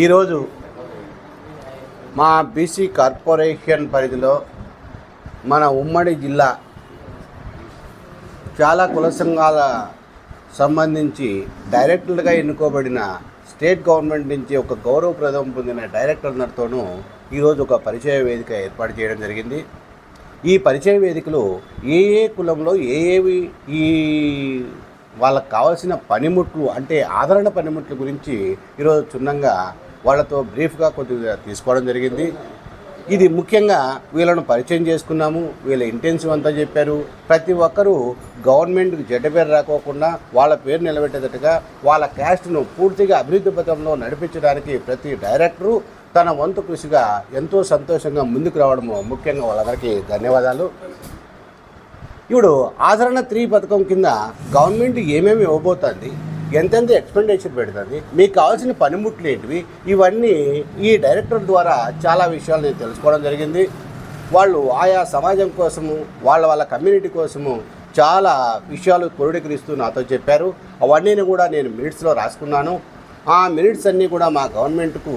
ఈరోజు మా BC corporation పరిధిలో మన ఉమ్మడి జిల్లా చాలా కుల సంఘాల సంబంధించి డైరెక్టర్లుగా ఎన్నుకోబడిన స్టేట్ గవర్నమెంట్ నుంచి ఒక గౌరవప్రదం పొందిన డైరెక్టర్లతోనూ ఈరోజు ఒక పరిచయ వేదిక ఏర్పాటు చేయడం జరిగింది. ఈ పరిచయ వేదికలో ఏ కులంలో ఏవి ఈ వాళ్ళకు కావాల్సిన పనిముట్లు అంటే ఆదరణ పనిముట్ల గురించి ఈరోజు క్షుణ్ణంగా వాళ్ళతో బ్రీఫ్గా కొద్దిగా తీసుకోవడం జరిగింది. ఇది ముఖ్యంగా వీళ్ళను పరిచయం చేసుకున్నాము. వీళ్ళ ఇంటెన్సివ్ అంతా చెప్పారు. ప్రతి ఒక్కరూ గవర్నమెంట్కి చెడ్డ పేరు రాకోకుండా వాళ్ళ పేరు నిలబెట్టేటట్టుగా వాళ్ళ క్యాస్ట్ను పూర్తిగా అభివృద్ధి పథంలో నడిపించడానికి ప్రతి డైరెక్టరు తన వంతు కృషిగా ఎంతో సంతోషంగా ముందుకు రావడము ముఖ్యంగా వాళ్ళందరికీ ధన్యవాదాలు. ఇప్పుడు ఆదరణ 3 పథకం కింద గవర్నమెంట్ ఏమేమి ఇవ్వబోతుంది, ఎంతెంత ఎక్స్పెండిచర్ పెడుతుంది, మీకు కావాల్సిన పనిముట్లు ఏంటివి, ఇవన్నీ ఈ డైరెక్టర్ ద్వారా చాలా విషయాలు నేను తెలుసుకోవడం జరిగింది. వాళ్ళు ఆయా సమాజం కోసము వాళ్ళ కమ్యూనిటీ కోసము చాలా విషయాలు క్రోడీకరిస్తూ నాతో చెప్పారు. అవన్నీ కూడా నేను మినిట్స్లో రాసుకున్నాను. ఆ మినిట్స్ అన్నీ కూడా మా గవర్నమెంట్కు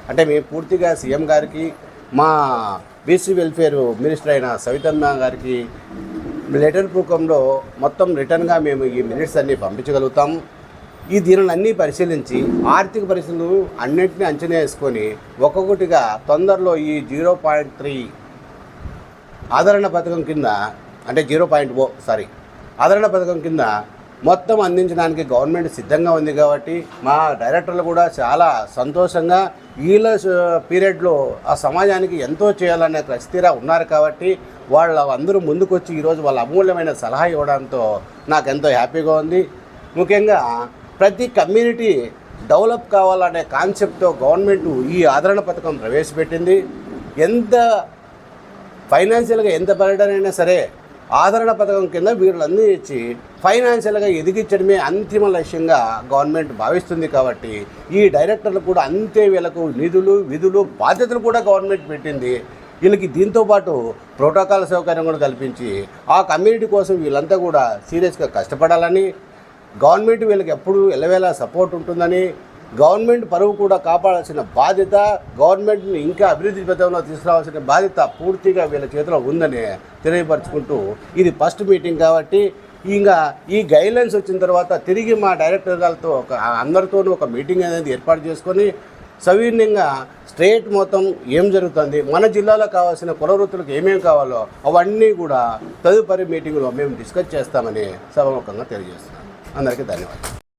అంటే మేము పూర్తిగా సీఎం గారికి, మా బీసీ వెల్ఫేర్ మినిస్టర్ అయిన సవితమ్మ గారికి లెటర్ రూపంలో మొత్తం రిటర్న్గా మేము ఈ మినిట్స్ అన్నీ పంపించగలుగుతాము. ఈ దీనిని పరిశీలించి ఆర్థిక పరిస్థితులు అన్నింటినీ అంచనా వేసుకొని ఒక్కొక్కటిగా తొందరలో ఈ 0.3 ఆదరణ పథకం కింద అంటే 0.0 ఆదరణ పథకం కింద మొత్తం అందించడానికి గవర్నమెంట్ సిద్ధంగా ఉంది. కాబట్టి మా డైరెక్టర్లు కూడా చాలా సంతోషంగా వీళ్ళ పీరియడ్లో ఆ సమాజానికి ఎంతో చేయాలనే ప్రతిస్థిర ఉన్నారు. కాబట్టి అందరూ ముందుకొచ్చి ఈరోజు వాళ్ళ అమూల్యమైన సలహా ఇవ్వడంతో నాకు ఎంతో హ్యాపీగా ఉంది. ముఖ్యంగా ప్రతి కమ్యూనిటీ డెవలప్ కావాలనే కాన్సెప్ట్తో గవర్నమెంట్ ఈ ఆదరణ పథకం ప్రవేశపెట్టింది. ఎంత ఫైనాన్షియల్గా ఎంత బర్డెన్ అయినా సరే ఆదరణ పథకం కింద వీళ్ళన్నీ ఇచ్చి ఫైనాన్షియల్గా ఎదిగించడమే అంతిమ లక్ష్యంగా గవర్నమెంట్ భావిస్తుంది. కాబట్టి ఈ డైరెక్టర్లు కూడా అంతే వీళ్ళకు నిధులు విధులు బాధ్యతలు కూడా గవర్నమెంట్ పెట్టింది. వీళ్ళకి దీంతోపాటు ప్రోటోకాల్ సౌకర్యం కూడా కల్పించి ఆ కమ్యూనిటీ కోసం వీళ్ళంతా కూడా సీరియస్గా కష్టపడాలని, గవర్నమెంట్ వీళ్ళకి ఎప్పుడు ఎల్లవేళ సపోర్ట్ ఉంటుందని, గవర్నమెంట్ పరువు కూడా కాపాడాల్సిన బాధ్యత, గవర్నమెంట్ని ఇంకా అభివృద్ధి పథంలో తీసుకురావాల్సిన బాధ్యత పూర్తిగా వీళ్ళ చేతిలో ఉందని తెలియపరచుకుంటూ ఇది ఫస్ట్ మీటింగ్ కాబట్టి ఇంకా ఈ గైడ్లైన్స్ వచ్చిన తర్వాత తిరిగి మా డైరెక్టర్లతో అందరితోనూ ఒక మీటింగ్ అనేది ఏర్పాటు చేసుకొని సవినయంగా స్టేట్ మొత్తం ఏం జరుగుతుంది, మన జిల్లాలో కావాల్సిన కుల వృత్తులకు ఏమేమి కావాలో అవన్నీ కూడా తదుపరి మీటింగ్లో మేము డిస్కస్ చేస్తామని సభాముఖంగా తెలియజేస్తున్నాం. అందరికీ ధన్యవాదాలు.